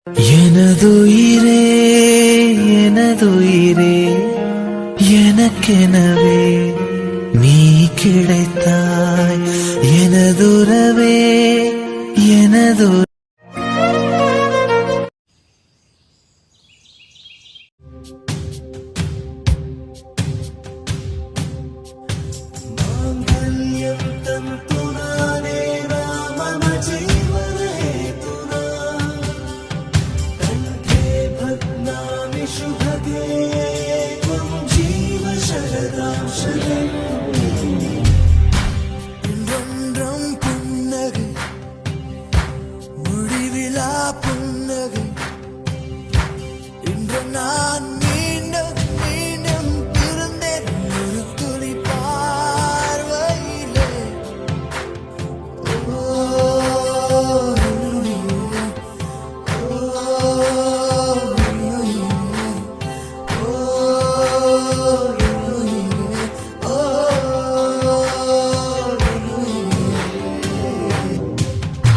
எனதுயிரே எனதுயிரே எனக்கெனவே நீ கிடைத்தாய் எனதுறவே எனது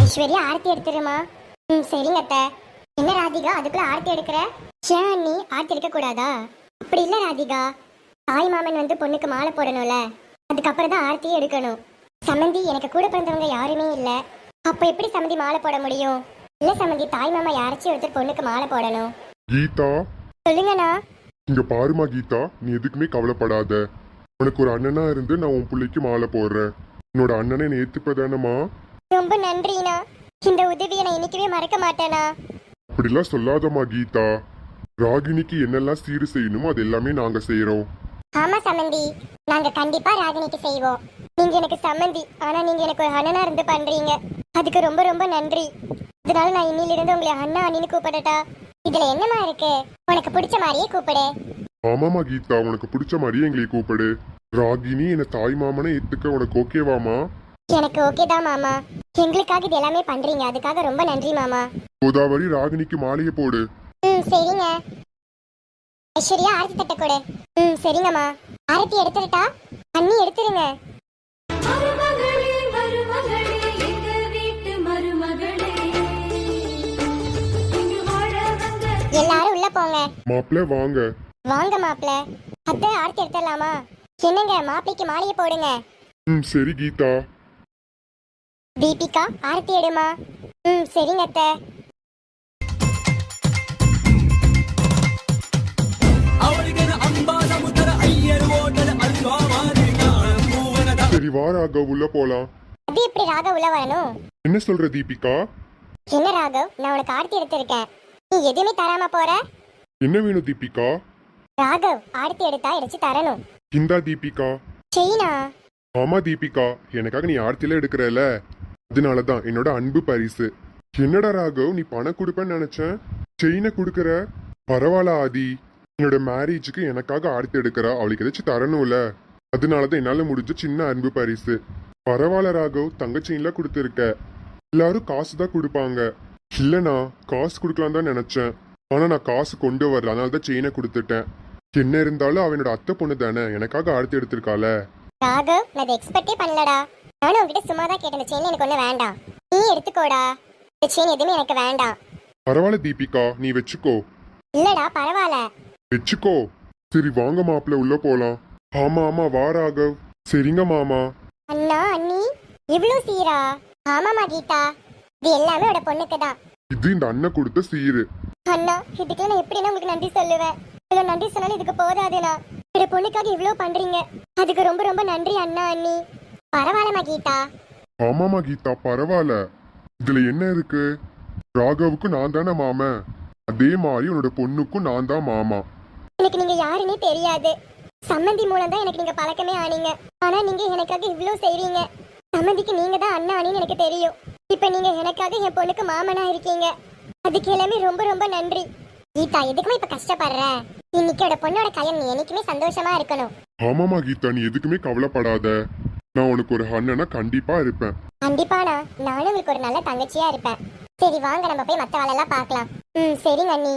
ஐஸ்வர்யா ஆரத்தி எடுத்துருமா. சரிங்க அத்தை. என்ன ராதிகா அதுக்குள்ள ஆரத்தி எடுக்கிற? ஏன் நீ ஆரத்தி எடுக்க கூடாதா? அப்படி இல்ல ராதிகா, தாய் மாமன் வந்து பொண்ணுக்கு மாலை போடணும்ல, அதுக்கப்புறம் தான் ஆரத்தியே எடுக்கணும். சம்மந்தி எனக்கு கூட பிறந்தவங்க யாருமே இல்ல, அப்ப எப்படி சம்மந்தி மாலை போட முடியும்? இல்ல சம்மந்தி, தாய் மாமா யாராச்சும் ஒருத்தர் பொண்ணுக்கு மாலை போடணும். கீதா, சொல்லுங்கண்ணா. இங்க பாருமா கீதா, நீ எதுக்குமே கவலைப்படாத. உனக்கு ஒரு அண்ணனா இருந்து நான் உன் பிள்ளைக்கு மாலை போடுறேன். என்னோட அண்ணனை நேத்துப்பதானமா. ரொம்ப நன்றிண்ணா. இந்த உதவியை நான் இன்னைக்குவே மறக்க மாட்டேனா. அப்படிலாம் சொல்லாதமா கீதா. ராகினிக்கு என்னெல்லாம் சீரு செய்யணுமோ அது எல்லாமே நாங்க செய்யறோம். ஆமா சம்மந்தி, நாங்க கண்டிப்பா ராகினிக்கு செய்வோம். நீங்க எனக்கு சம்மந்தி, ஆனா நீங்க எனக்கு ஒரு அண்ணனா இருந்து பண்றீங்க, அதுக்கு ரொம்ப ரொம்ப நன்றி. அதனால நான் இன்னில இருந்து உங்களை அண்ணா அண்ணின்னு கூப்பிடட்டா? இதுல என்னமா இருக்கு? உனக்கு பிடிச்ச மாதிரியே கூப்பிடு. ஆமாமா கீதா, உனக்கு பிடிச்ச மாதிரியே எங்களை கூப்பிடு. ராகினி என்ன தாய் மாமனை ஏத்துக்க உனக்கு ஓகேவாமா? எனக்கு ஓகே தான் மாமா. எங்களுக்காக இது எல்லாமே பண்றீங்க, அதுக்காக ரொம்ப நன்றி மாமா. கோதாவரி, ராகினிக்கு மாலையை போடு. சரிங்க. ஐஸ்வர்யா ஆரத்தி தட்ட கொடு. சரிங்கம்மா. ஆரத்தி எடுத்துட்டா? அண்ணி எடுத்துருங்க. எல்லாரும் உள்ள போங்க. மாப்பிள்ள வாங்க. வாங்க மாப்பிள்ள. அத்தை ஆரத்தி எடுத்துடலாமா? என்னங்க, மாப்பிளைக்கு மாலையை போடுங்க. சரி கீதா. தீபிகா ஆரத்தி எடுமா. சரிங்க அத்தை. சரி வா ராகவ், உள்ள போலாம். அது எப்படி ராகவ் உள்ள வரணும்? என்ன சொல்ற தீபிகா? என்ன ராகவ், நான் உனக்கு ஆரத்தி எடுத்திருக்கேன், நீ எதுவுமே தராம போற. என்ன வேணும் தீபிகா? ராகவ் ஆரத்தி எடுத்தா எடுத்து தரணும். இந்தா தீபிகா. செய்னா. ஆமா தீபிகா, எனக்காக நீ ஆர்த்தில எடுக்கிறல, அதனாலதான் என்னோட அன்பு பரிசு. என்னடா ராகவ், நீ பணம் கொடுப்பேன்னு நினைச்சேன், செயினை கொடுக்கற. பரவாயில்ல ஆதி, என்னோட மேரேஜுக்கு எனக்காக ஆர்த்தி எடுக்கிறா, அவளுக்கு ஏதாச்சும் தரணும்ல, அதனாலதான் என்னால முடிஞ்ச சின்ன அன்பு பரிசு. பரவாயில்ல ராகவ், தங்க செயின்லாம் கொடுத்துருக்க. எல்லாரும் காசு தான் கொடுப்பாங்க. இல்லனா காசு கொடுக்கலாம் தான் நினைச்சேன், ஆனா நான் காசு கொண்டு வரல, அதனாலதான் செயினை கொடுத்துட்டேன். என்ன இருந்தாலும் அவனோட அத்தை பொண்ணு தானே, எனக்காக ஆர்த்தி எடுத்திருக்கால. ராகவ், நான் அதை எக்ஸ்பெக்டே பண்ணலடா. நானும் உங்ககிட்ட சும்மா தான் கேட்டேன், செயின் எனக்கு ஒண்ணு வேண்டாம், நீ எடுத்துக்கோடா. இந்த செயின் எதுவுமே எனக்கு வேண்டாம். பரவாயில்ல தீபிகா, நீ வச்சுக்கோ. இல்லடா பரவாயில்ல. வச்சுக்கோ. சரி வாங்க மாப்பிள்ள, உள்ள போலாம். ஆமா ஆமா வா ராகவ். சரிங்க மாமா. அண்ணா அண்ணி, இவ்ளோ சீரா? ஆமாமா கீதா, இது எல்லாமே உட பொண்ணுக்கு தான். இது இந்த அண்ணன் கொடுத்த சீரு. அண்ணா, இதுக்கு நான் எப்படின்னா உங்களுக்கு நன்றி சொல்லுவேன்? இவ்வளவு நன்றி சொன்னாலும் இதுக்கு போதாதுண்ணா. என்னோட பொண்ணுக்காக இவ்வளவு பண்றீங்க, அதுக்கு ரொம்ப ரொம்ப நன்றி அண்ணா அண்ணி. பரவாயில்லமா கீதா. ஆமாமா கீதா, பரவாயில்ல. இதுல என்ன இருக்கு? ராகவுக்கு நான் தானே மாமன், அதே மாதிரி உன்னோட பொண்ணுக்கும் நான் தான் மாமா. எனக்கு நீங்க யாருன்னே தெரியாது, சம்மந்தி மூலம் தான் எனக்கு நீங்க பழக்கமே ஆனீங்க. ஆனா நீங்க எனக்காக இவ்வளவு செய்றீங்க. சம்மந்திக்கு நீங்க தான் அண்ணா அண்ணின்னு எனக்கு தெரியும், இப்ப நீங்க எனக்காக என் பொண்ணுக்கு மாமனா இருக்கீங்க, அதுக்கு எல்லாமே ரொம்ப ரொம்ப நன்றி. கீதா, எதுக்குமே இப்ப கஷ்டப்படுற? இன்னைக்கோட பொண்ணோட கல்யாணம் நீ என்னைக்குமே சந்தோஷமா இருக்கணும். ஆமாமா கீதா, நீ எதுக்குமே கவலைப்படாத. நான் உனக்கு ஒரு அண்ணனா கண்டிப்பா இருப்பேன். கண்டிப்பாண்ணா, நானும் உங்களுக்கு ஒரு நல்ல தங்கச்சியா இருப்பேன். சரி வாங்க, நம்ம போய் மத்த வேலையெல்லாம் பார்க்கலாம். சரிங்க அண்ணி.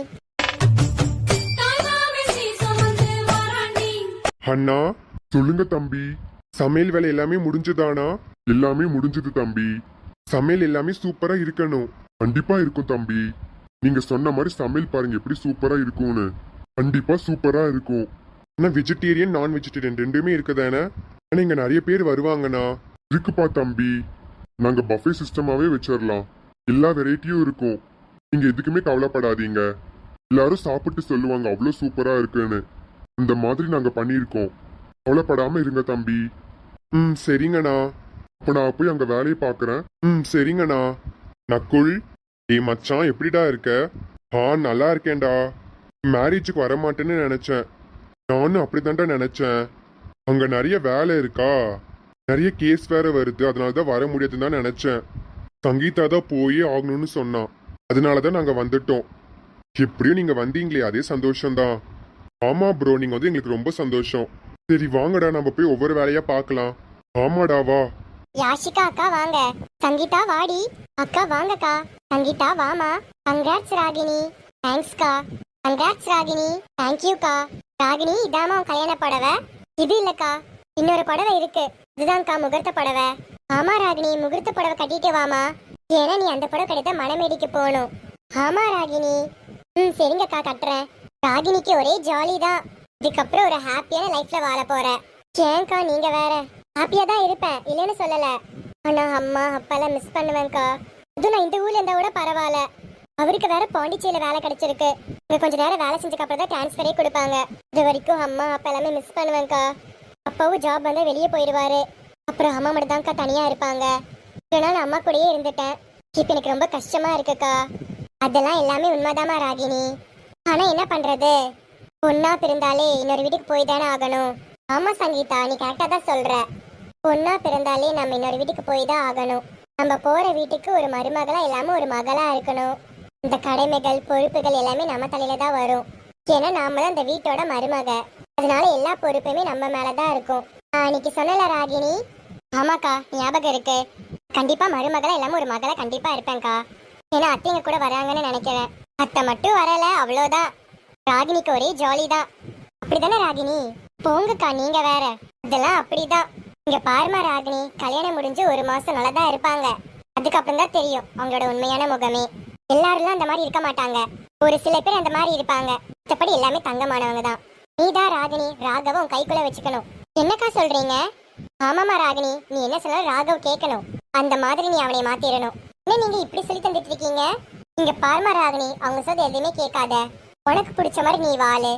அண்ணா சொல்லுங்க தம்பி, சமையல் வேலை எல்லாமே முடிஞ்சுதானா? எல்லாமே முடிஞ்சது தம்பி. சமையல் எல்லாமே சூப்பரா இருக்கணும். கண்டிப்பா இருக்கும் தம்பி. நீங்க சொன்ன மாதிரி சமையல் பாருங்க எப்படி சூப்பரா இருக்கும்னு. கண்டிப்பா சூப்பரா இருக்கும். ஆனா வெஜிடேரியன் நான் வெஜிடேரியன் ரெண்டுமே இருக்குதானே? ஆனா இங்க நிறைய பேர் வருவாங்கண்ணா. இருக்குப்பா தம்பி, நாங்க பஃபே சிஸ்டமாவே வச்சிடலாம். எல்லா வெரைட்டியும் இருக்கும். நீங்க எதுக்குமே கவலைப்படாதீங்க. எல்லாரும் சாப்பிட்டு சொல்லுவாங்க அவ்வளோ சூப்பரா இருக்குன்னு. இந்த மாதிரி நாங்க பண்ணியிருக்கோம். கவலைப்படாம இருங்க தம்பி. சரிங்கண்ணா. அப்ப நான் போய் அங்க வேலையை பார்க்கறேன். சரிங்கண்ணா. நக்குள், ஏய் மச்சான் எப்படிடா இருக்க? நல்லா இருக்கேன்டா. மேரேஜுக்கு வரமாட்டேன்னு நினைச்சேன். நானும் அப்படித்தான்டா நினைச்சேன். அங்க நிறைய வேலை இருக்கா, நிறைய கேஸ் வேற வருது, அதனாலதான் வர முடியாதுன்னு தான் நினைச்சேன். சங்கீதா தான் போயே ஆகணும்னு சொன்னான். அதனாலதான் நாங்க வந்துட்டோம். எப்படியும் நீங்க வந்தீங்களே அதே சந்தோஷம்தான். ஆமா ப்ரோ, நீங்க வந்து எங்களுக்கு ரொம்ப சந்தோஷம். சரி வாங்கடா, நம்ம போய் ஒவ்வொரு வேலையா பார்க்கலாம். ஆமாடா வா. யாஷிகா அக்கா வாங்க. சங்கீதா வாடி. அக்கா வாங்கக்கா. சங்கீதா வாமா. கங்க்ராட்ஸ் ராகினி. தேங்க்ஸ்க்கா. கங்க்ராட்ஸ் ராகினி. தேங்க்யூக்கா. ராகினி இதாமா உன் கல்யாண புடவை. இது இல்லக்கா, இன்னொரு புடவை இருக்கு. இதுதான்க்கா முகூர்த்த புடவை. ஆமா ராகினி, முகூர்த்த புடவை கட்டிட்டு வாமா. ஏன்னா நீ அந்த புடவை கட்டிட்டு மணமேடிக்கு போகணும். ஆமா ராகினி. சரிங்கக்கா கட்டுறேன். ராகினிக்கு ஒரே ஜாலி தான். இதுக்கப்புறம் ஒரு ஹாப்பியான லைஃப்ல வாழ போற. ஏன்க்கா நீங்க வேற? ஹாப்பியா தான் இருப்பேன், இல்லைன்னு சொல்லல. ஆனா அம்மா அப்பாலாம் மிஸ் பண்ணுவேன்க்கா. அது நான் இந்த ஊர்ல இருந்தா கூட பரவாயில்ல. அவருக்கு வேற பாண்டிச்சேரியில வேலை கிடைச்சிருக்கு. இங்க கொஞ்ச நேரம் வேலை செஞ்சதுக்கு அப்புறம் தான் டிரான்ஸ்ஃபரே கொடுப்பாங்க. இது வரைக்கும் அம்மா அப்பா எல்லாமே மிஸ் பண்ணுவேன்க்கா. அப்பாவும் ஜாப் வந்து வெளியே போயிடுவாரு. அப்புறம் அம்மா மட்டும் தான்க்கா தனியா இருப்பாங்க. இதனால அம்மா கூடயே இருந்துட்டேன். இப்ப எனக்கு ரொம்ப கஷ்டமா இருக்குக்கா. அதெல்லாம் எல்லாமே உண்மைதாமா ராகினி. ஆனா என்ன பண்றது, பொண்ணா பிறந்தாலே இன்னொரு வீட்டுக்கு போய் தானே ஆகணும். ஆமா சங்கீதா, நீ கரெக்டா தான் சொல்ற. பொண்ணா பிறந்தாலே நம்ம இன்னொரு வீட்டுக்கு போய் தான் ஆகணும். நம்ம போற வீட்டுக்கு ஒரு மருமகளா இல்லாம ஒரு மகளா இருக்கணும். இந்த கடமைகள் பொறுப்புகள் எல்லாமே நம்ம தலையில தான் வரும். ஏன்னா நாம தான் இந்த வீட்டோட மருமக. அதனால எல்லா பொறுப்புமே நம்ம மேலதான் இருக்கும். அன்னைக்கு சொன்னல ராகினி. ஆமாக்கா ஞாபகம் இருக்கு. கண்டிப்பா மருமகளா இல்லாம ஒரு மகளா கண்டிப்பா இருப்பேன்க்கா. ஏன்னா அத்தைங்க கூட வராங்கன்னு நினைக்கிறேன். அத்தை மட்டும் வரல அவ்வளோதான். ராகினிக்கு ஒரே ஜாலி தான். அப்படிதானே ராகினி? போங்கக்கா நீங்க வேற. இதெல்லாம் அப்படிதான். இங்க பாருமா ராகினி, கல்யாணம் முடிஞ்சு ஒரு மாசம் நல்லதான் இருப்பாங்க. அதுக்கப்புறம் தான் தெரியும் அவங்களோட உண்மையான முகமே. எல்லாரும் அந்த மாதிரி இருக்க மாட்டாங்க. ஒரு சில பேர் அந்த மாதிரி இருப்பாங்க. மற்றபடி எல்லாமே தங்கமானவங்க தான். நீதான் ராகினி ராகவும் கைக்குள்ள வச்சுக்கணும். என்னக்கா சொல்றீங்க? ஆமாமா ராகினி, நீ என்ன சொன்னாலும் ராகவ் கேட்கணும். அந்த மாதிரி நீ அவனை மாத்திரணும். என்ன நீங்க இப்படி சொல்லி தந்துட்டு இருக்கீங்க? இங்க பாருமா ராகினி, அவங்க சொல்றது எதுவுமே கேட்காத. உனக்கு பிடிச்ச மாதிரி நீ வாழு.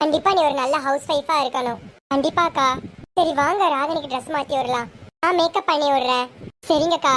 கண்டிப்பா நீ ஒரு நல்ல ஹவுஸ் ஒய்ஃபா இருக்கணும். கண்டிப்பாக்கா. சரி வாங்க ராகினிக்கு ட்ரெஸ் மாத்தி விடலாம். நான் மேக்கப் பண்ணி விடுறேன். சரிங்கக்கா.